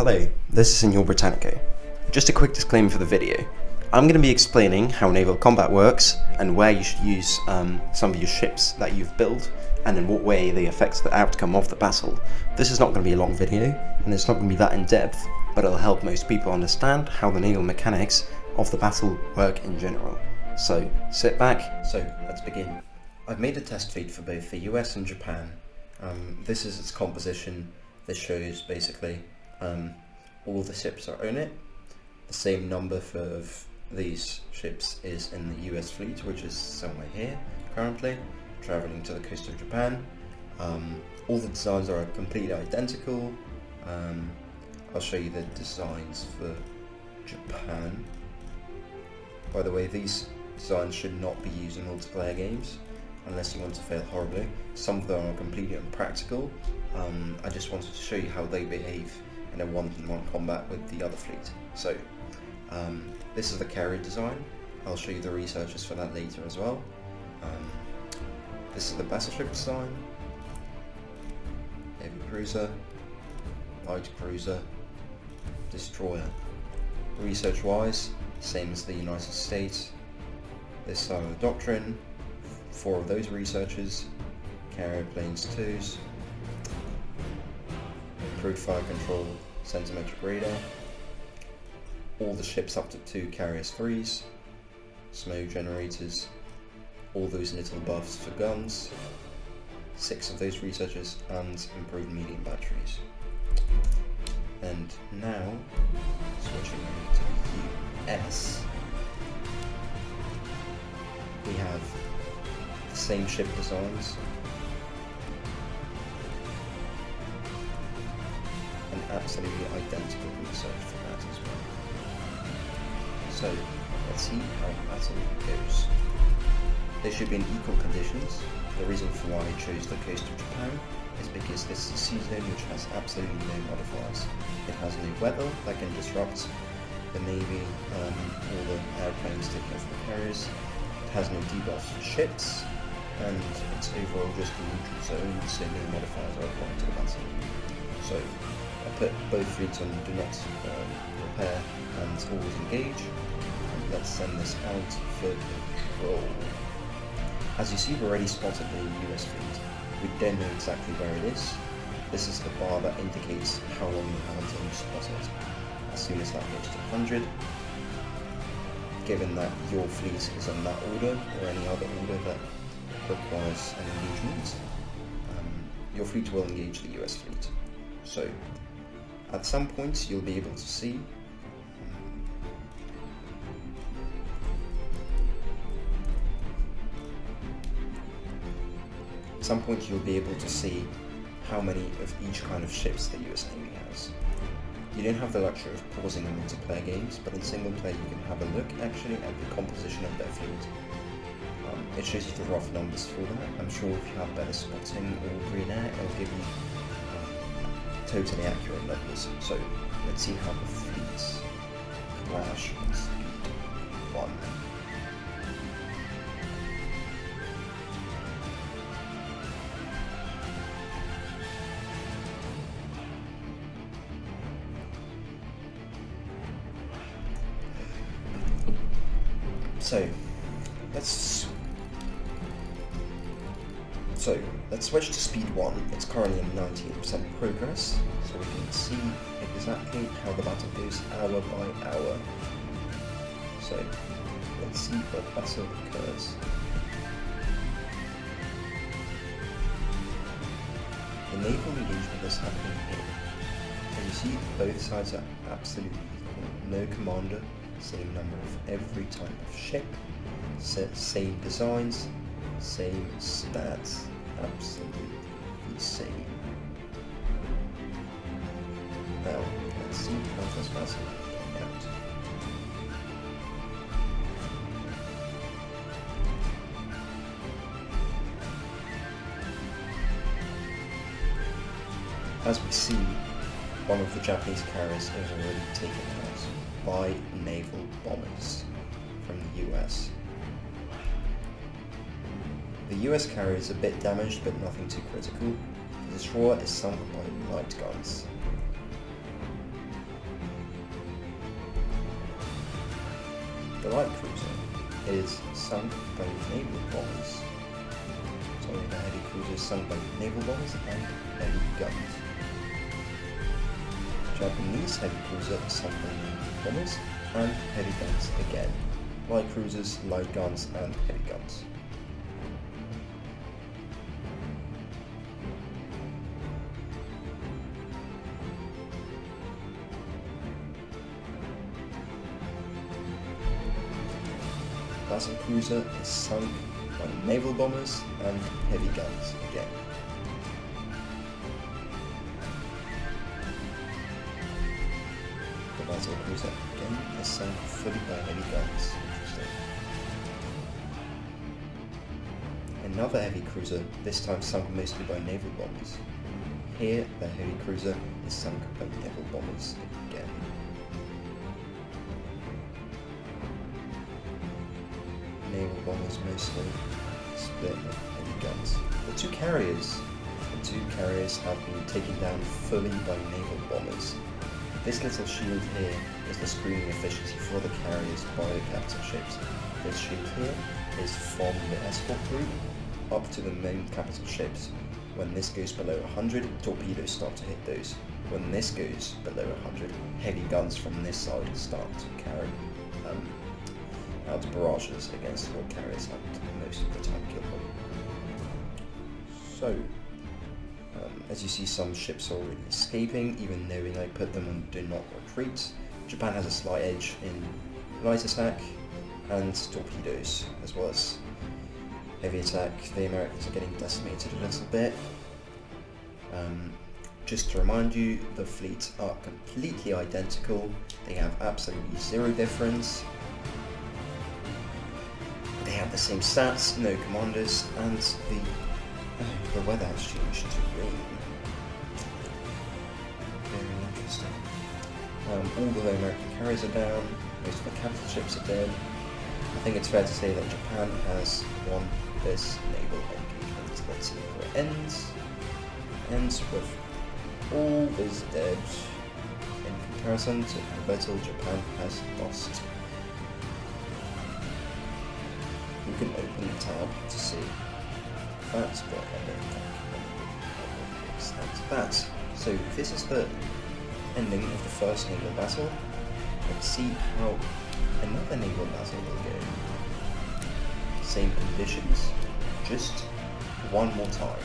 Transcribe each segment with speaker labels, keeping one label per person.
Speaker 1: Hello, this is Signor Britannico. Just a quick disclaimer for the video. I'm going to be explaining how naval combat works and where you should use some of your ships that you've built and in what way they affect the outcome of the battle. This is not going to be a long video and it's not going to be that in depth, but it'll help most people understand how the naval mechanics of the battle work in general. So sit back. So let's begin. I've made a test fleet for both the US and Japan. This is its composition. This shows basically all the ships are on it. The same number of these ships is in the US fleet, which is somewhere here currently, traveling to the coast of Japan. All the designs are completely identical. I'll show you the designs for Japan. By the way, these designs should not be used in multiplayer games unless you want to fail horribly. Some of them are completely impractical. I just wanted to show you how they behave in a one-on-one combat with the other fleet. So this is the carrier design. I'll show you the researches for that later as well. This is the battleship design. Heavy cruiser, light cruiser, destroyer. Research wise, same as the United States. This side of the doctrine, 4 of those researchers, carrier planes 2s, improved fire control, centimetric radar, all the ships up to 2 carriers 3s, smoke generators, all those little buffs for guns, 6 of those researchers, and improved medium batteries. And now, switching over to the US, we have the same ship designs and absolutely identical research for that as well. So let's see how battle goes. They should be in equal conditions. The reason for why I chose the coast of Japan is because this is a sea zone which has absolutely no modifiers. It has no weather that can disrupt the navy or the airplanes taking off the carriers. It has no debuffs for ships, and it's overall just a neutral zone, so no modifiers are applied to the battle. So I put both fleets on do not repair and always engage. And let's send this out for patrol. As you see, we've already spotted the US fleet. We don't know exactly where it is. This is the bar that indicates how long you have until you spot it. As soon as that goes to 100, given that your fleet is on that order or any other order that requires an engagement, your fleet will engage the US fleet. So at some point you'll be able to see how many of each kind of ships the US Navy has. You don't have the luxury of pausing in multiplayer games, but in single player you can have a look actually at the composition of their fleet. It shows you the rough numbers for that. I'm sure if you have better spotting or green air, it'll give you totally accurate numbers. So let's see how the fleets clash on speed 1. Let's switch to speed 1. It's currently in 98% progress, so we can see exactly how the battle goes hour by hour. So let's see where the battle occurs. The naval engagement is happening here. As you see, both sides are absolutely equal. No commander, same number of every type of ship, same designs, same stats, absolutely the same. Now, let's see how this battle came out. As we see, one of the Japanese carriers is already taken out by naval bombers from the US. The US carrier is a bit damaged, but nothing too critical. The destroyer is sunk by light guns. The light cruiser is sunk by naval bombers. Sorry, the heavy cruiser is sunk by naval bombers and heavy guns. Japanese heavy cruiser is sunk by naval bombers and heavy guns again. Light cruisers, light guns and heavy guns. Battle cruiser is sunk by naval bombers and heavy guns again. The battle cruiser again is sunk fully by heavy guns. Interesting. Another heavy cruiser, this time sunk mostly by naval bombers. Here, the heavy cruiser is sunk by naval bombers again. Naval bombers mostly, split with heavy guns. The two carriers have been taken down fully by naval bombers. This little shield here is the screening efficiency for the carriers by the capital ships. This shield here is from the escort group up to the main capital ships. When this goes below 100, torpedoes start to hit those. When this goes below 100, heavy guns from this side start to carry out barrages against what carriers and most of the time kill them. So, as you see, some ships are already escaping, even knowing I put them on do not retreat. Japan has a slight edge in light attack and torpedoes, as well as heavy attack. The Americans are getting decimated a little bit. Just to remind you, the fleets are completely identical. They have absolutely zero difference. They have the same stats, no commanders, and the weather has changed to rain. Very interesting. All of the American carriers are down, most of the capital ships are dead. I think it's fair to say that Japan has won this naval engagement. Let's see how it ends. Ends with all is dead. In comparison to how little Japan has lost. You can open the tab to see that, but I don't think that. So this is the ending of the first naval battle. Let's see how another naval battle will go. Same conditions, just one more time.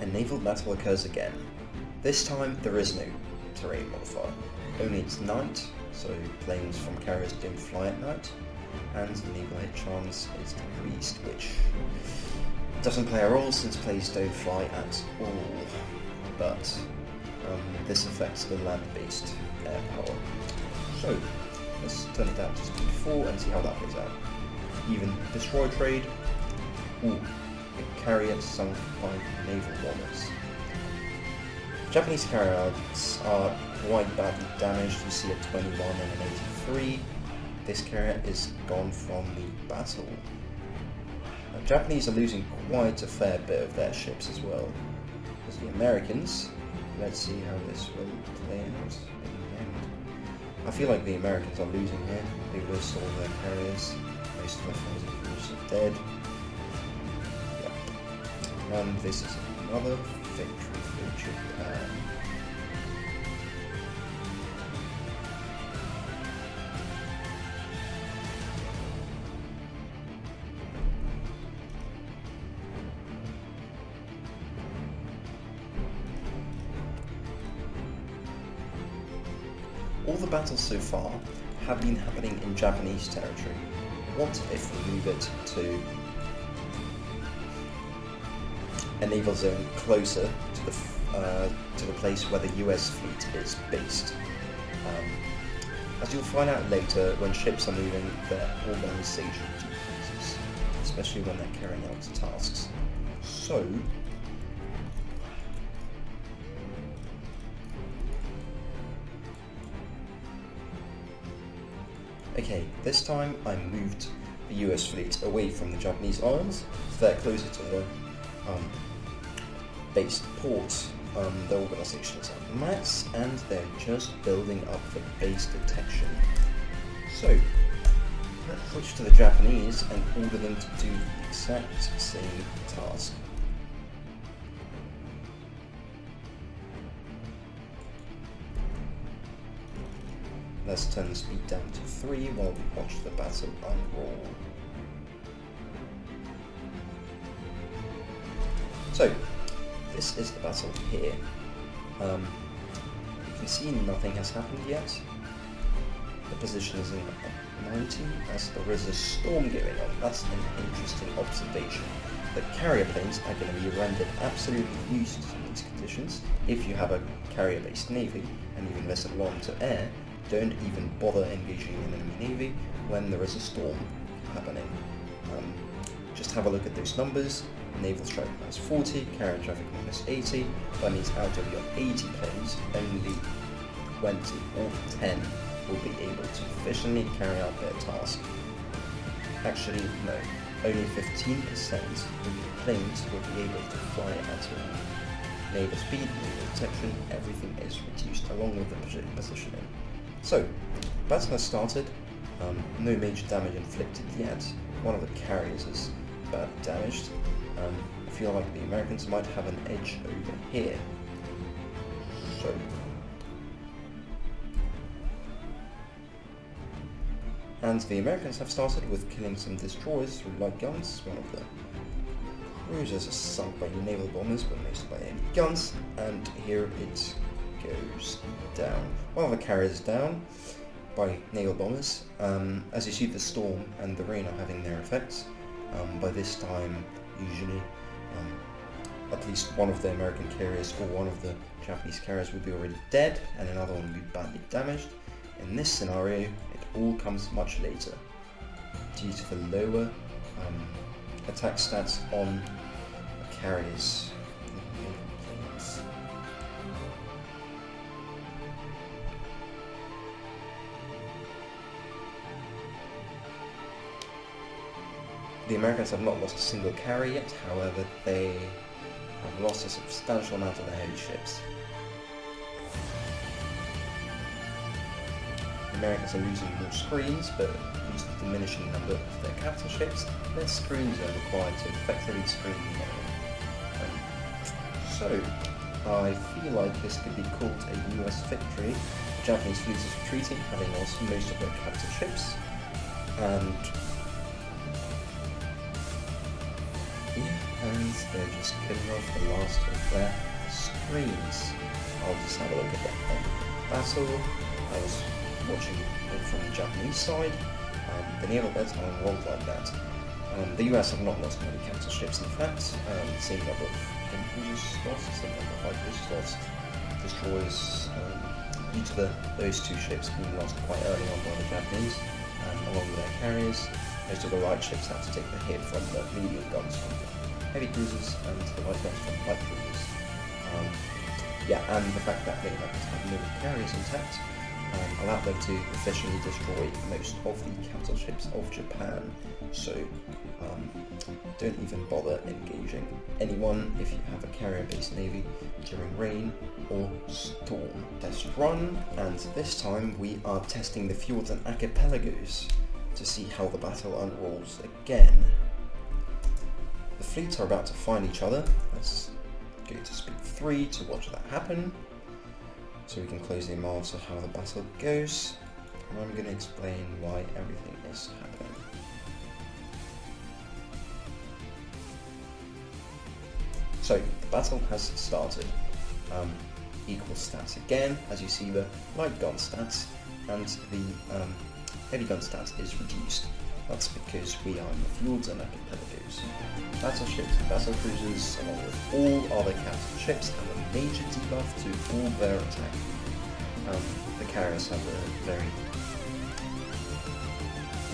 Speaker 1: A naval battle occurs again. This time there is no terrain modifier, only it's night, so planes from carriers don't fly at night, and the naval hit chance is decreased, which doesn't play a role since planes don't fly at all, but this affects the land-based air power. So let's turn it down to speed 4 and see how that plays out. Even destroy trade. Ooh. A carrier sunk by naval bombers. Japanese carriers are quite badly damaged. You see a 21 and an 83. This carrier is gone from the battle. The Japanese are losing quite a fair bit of their ships as well. As the Americans, let's see how this will play out in the end. I feel like the Americans are losing here. They lost all their carriers. Most of their friends are dead. And this is another victory for Japan. All the battles so far have been happening in Japanese territory. What if we move it to a naval zone closer to the place where the US fleet is based? As you'll find out later, when ships are moving, their organization decreases. especially when they're carrying out tasks. So, okay, this time I moved the US fleet away from the Japanese islands, so they're closer to the base ports. The organisation is at max, and they're just building up for base detection. So, let's switch to the Japanese and order them to do the exact same task. Let's turn the speed down to 3 while we watch the battle unroll. So, this is the battle here. You can see nothing has happened yet. The position is in 90 as there is a storm going on. That's an interesting observation. The carrier planes are going to be rendered absolutely useless in these conditions. If you have a carrier-based navy and you've invested long to air, don't even bother engaging an enemy navy when there is a storm happening. Just have a look at those numbers. Naval strike minus 40, carrier traffic minus 80. That means out of your 80 planes, only 20 or 10 will be able to efficiently carry out their task. Actually, no. Only 15% of your planes will be able to fly at all. Naval speed, naval detection, everything is reduced along with the positioning. So, battle has started. No major damage inflicted yet. One of the carriers is badly damaged. I feel like the Americans might have an edge over here. So, and the Americans have started with killing some destroyers through light guns. One of the cruisers is sunk by naval bombers, but mostly by enemy guns. And here it goes down. One of the carriers down by naval bombers. As you see, the storm and the rain are having their effects. By this time, usually, at least one of the American carriers or one of the Japanese carriers would be already dead, and another one would be badly damaged. In this scenario, it all comes much later, due to the lower attack stats on the carriers. The Americans have not lost a single carrier yet, however they have lost a substantial amount of their heavy ships. The Americans are losing more screens, but due to the diminishing number of their capital ships, less screens are required to effectively screen the enemy. So, I feel like this could be called a US victory. The Japanese fleet is retreating, having lost most of their capital ships, and they're just killing off the last of their screens. I'll just have a look at that battle. I was watching it from the Japanese side. The naval beds are rolled like that. The US have not lost many capital ships, in fact. Same number of cruisers lost, same number of light cruisers lost. Destroyers, due to those two ships being lost quite early on by the Japanese, along with their carriers. Most of the light ships had to take the hit from the medium guns from the heavy cruisers and the light guns from light cruisers. And the fact that the Americans had no carriers intact allowed them to efficiently destroy most of the capital ships of Japan. So don't even bother engaging anyone if you have a carrier-based navy during rain or storm. Let's run, and this time we are testing the fjords and archipelagos to see how the battle unrolls again. The fleets are about to find each other. Let's go to speed 3 to watch that happen, so we can close the monitor how the battle goes, and I'm going to explain why everything is happening. So, the battle has started. Equal stats again, as you see the light gun stats, and the heavy gun stats is reduced. That's because we are in the fjords and archipelagos. Battleships and battle cruisers, along with all other capital ships, have a major debuff to all their attack. The carriers have a very,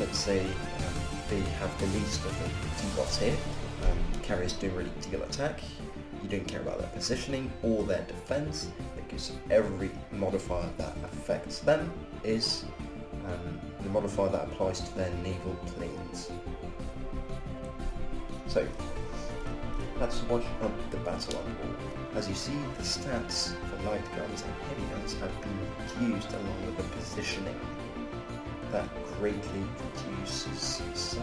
Speaker 1: let's say, they have the least of the debuffs here. Carriers don't really deal attack. You don't care about their positioning or their defense, because every modifier that affects them is the modifier that applies to their naval planes. So let's watch the battle overall. As you see, the stats for light guns and heavy guns have been used along with the positioning. That greatly reduces some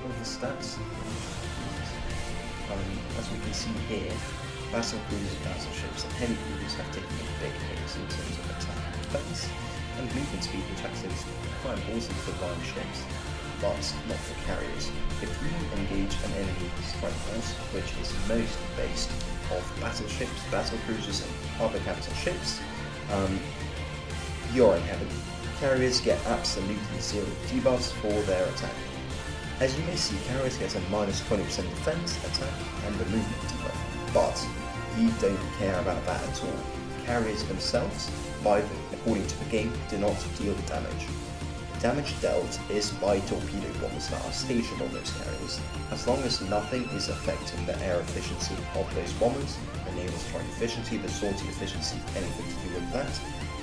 Speaker 1: of the stats. As we can see here, battle cruisers, battleships and heavy cruisers have taken a big hit in terms of attack and defense, and movement speed, which actually is quite important for line ships, but not for carriers. If you engage an enemy strike force, which is most based off battleships, battle cruisers and other capital ships, you're in heaven. Carriers get absolutely zero debuffs for their attack. As you may see, carriers get a minus 20% defense, attack, and a movement debuff, but you don't care about that at all. Carriers themselves, according to the game, do not deal damage. Damage dealt is by torpedo bombers that are stationed on those carriers. As long as nothing is affecting the air efficiency of those bombers, the naval strike efficiency, the sortie efficiency, anything to do with that,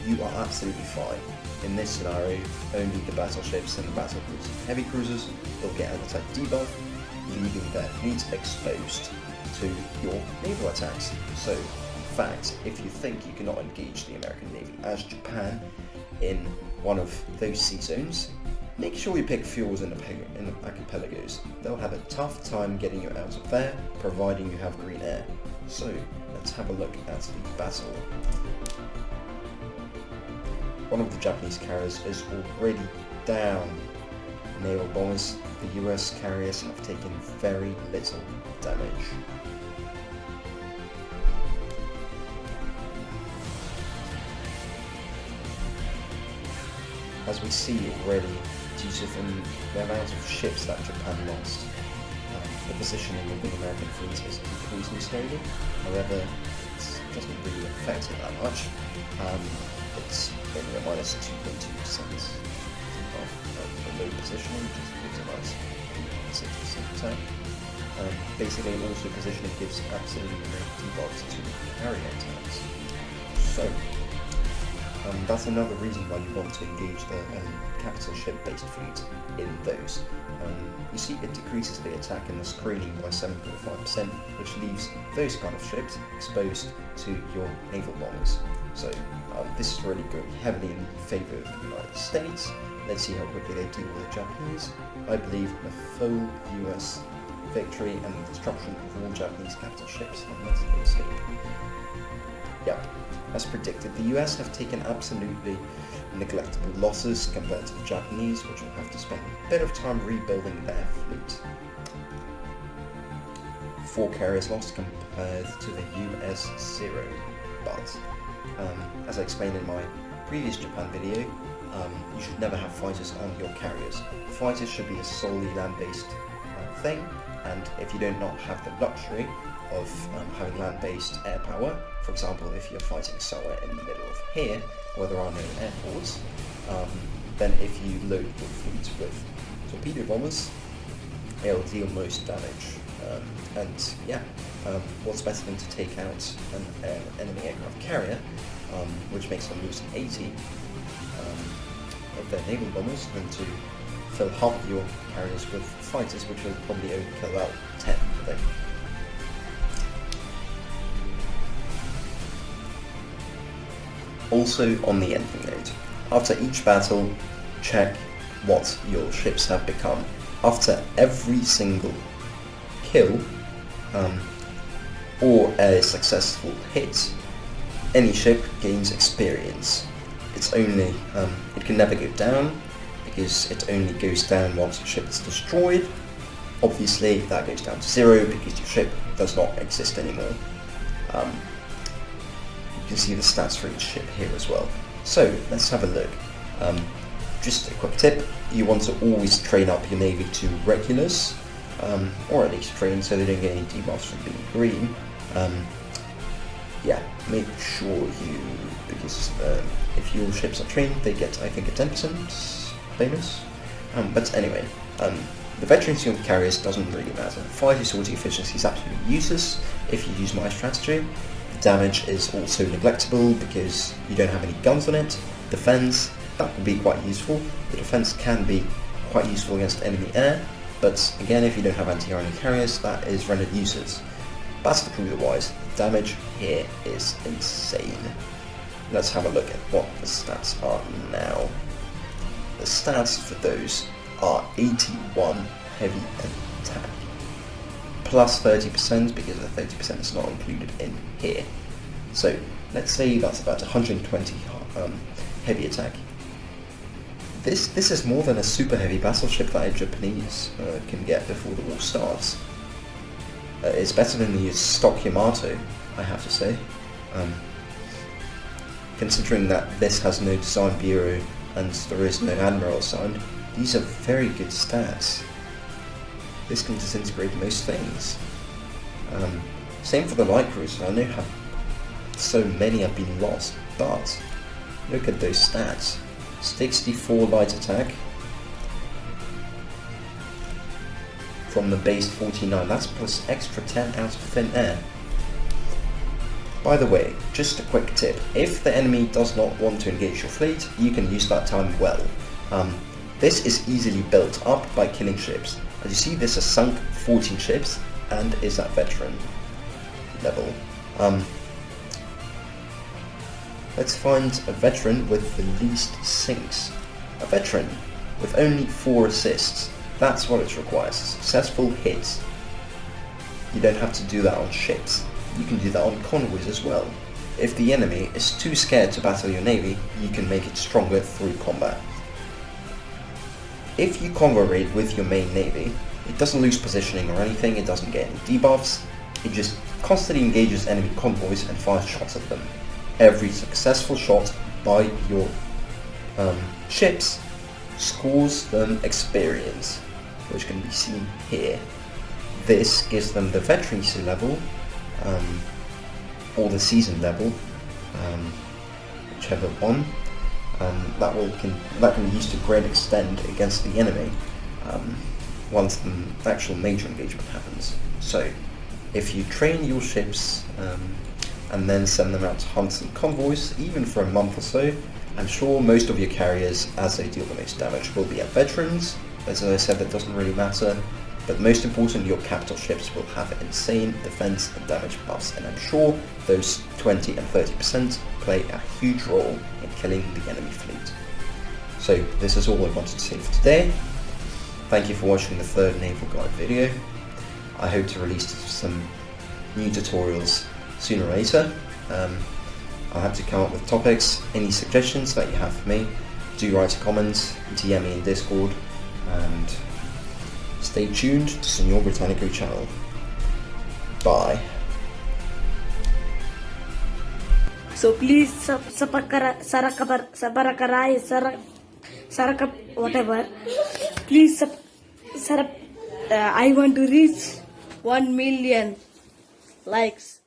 Speaker 1: you are absolutely fine. In this scenario, only the battleships and the battle cruisers and heavy cruisers will get an attack debuff, leaving their fleet exposed to your naval attacks. So, in fact, if you think you cannot engage the American Navy as Japan in one of those sea zones, make sure you pick fjords in the archipelagos. They'll have a tough time getting you out of there, providing you have green air. So, let's have a look at the battle. One of the Japanese carriers is already down. Naval bombers, the US carriers have taken very little damage. As we see already, due to the amount of ships that Japan lost, the positioning of the American fleet is decreasing slowly. However, it doesn't really affect it that much. It's only a minus 2.2% of the low positioning, which gives a minus 6% attack. Basically, also positioning gives absolutely no debuffs to carrier attacks. So, that's another reason why you want to engage the capital ship-based fleet in those. You see, it decreases the attack and the screening by 7.5%, which leaves those kind of ships exposed to your naval bombers. So this is really going heavily in favour of the United States. Let's see how quickly they deal with the Japanese. I believe a full US victory and the destruction of all Japanese capital ships unless they escape. Yep, as predicted, the US have taken absolutely neglectable losses compared to the Japanese, which will have to spend a bit of time rebuilding their fleet. 4 carriers lost compared to the US 0, but as I explained in my previous Japan video, you should never have fighters on your carriers. Fighters should be a solely land-based thing, and if you do not have the luxury of having land-based air power, for example, if you're fighting somewhere in the middle of here, where there are no airports, then if you load your fleet with torpedo bombers, it'll deal most damage. And yeah, what's better than to take out an enemy aircraft carrier, which makes them lose 80 of their naval bombers, than to fill half of your carriers with fighters, which will probably only kill about 10 of them. Also, on the ending note, after each battle, check what your ships have become. After every single kill or a successful hit, any ship gains experience. It's only it can never go down, because it only goes down once your ship is destroyed. Obviously, that goes down to 0 because your ship does not exist anymore. You can see the stats for each ship here as well. So let's have a look. Just a quick tip: you want to always train up your navy to regulars, or at least train so they don't get any debuffs from being green. Yeah, make sure you, because if your ships are trained, they get, I think, a 10% bonus, But anyway, the veterancy of the carriers doesn't really matter. 5 sorting efficiency is absolutely useless if you use my strategy. The damage is also neglectable because you don't have any guns on it. Defense, that would be quite useful. The defense can be quite useful against enemy air, but again, if you don't have anti-airline carriers, that is rendered useless. Battle cruiser wise, damage here is insane. Let's have a look at what the stats are now. The stats for those are 81 heavy attack, plus 30% because the 30% is not included in here. So let's say that's about 120 heavy attack. This is more than a super heavy battleship that a Japanese can get before the war starts. It's better than the stock Yamato, I have to say. Considering that this has no design bureau and there is no admiral assigned, these are very good stats. This can disintegrate most things. Same for the light cruisers. I know how so many have been lost, but look at those stats. 64 light attack from the base 49, that's plus extra 10 out of thin air. By the way, just a quick tip, if the enemy does not want to engage your fleet, you can use that time well. This is easily built up by killing ships. As you see, this has sunk 14 ships and is at veteran level. Let's find a veteran with the least sinks. A veteran with only 4 assists. That's what it requires. Successful hits. You don't have to do that on ships. You can do that on convoys as well. If the enemy is too scared to battle your navy, you can make it stronger through combat. If you convoy raid with your main navy, it doesn't lose positioning or anything, it doesn't get any debuffs, it just constantly engages enemy convoys and fires shots at them. Every successful shot by your ships scores them experience, which can be seen here. This gives them the veterancy level, or the season level, whichever one. That can be used to great extent against the enemy once the actual major engagement happens. So, if you train your ships and then send them out to hunt some convoys, even for a month or so, I'm sure most of your carriers, as they deal the most damage, will be at veterans. As I said, that doesn't really matter. But most importantly, your capital ships will have insane defense and damage buffs, and I'm sure those 20 and 30% play a huge role in killing the enemy fleet. So this is all I wanted to say for today. Thank you for watching the 3rd naval guide video. I hope to release some new tutorials sooner or later. I'll have to come up with topics. Any suggestions that you have for me, do write a comment, DM me in Discord, and stay tuned to Senor Britannico channel. Bye.
Speaker 2: So please whatever. Please I want to reach 1 million likes.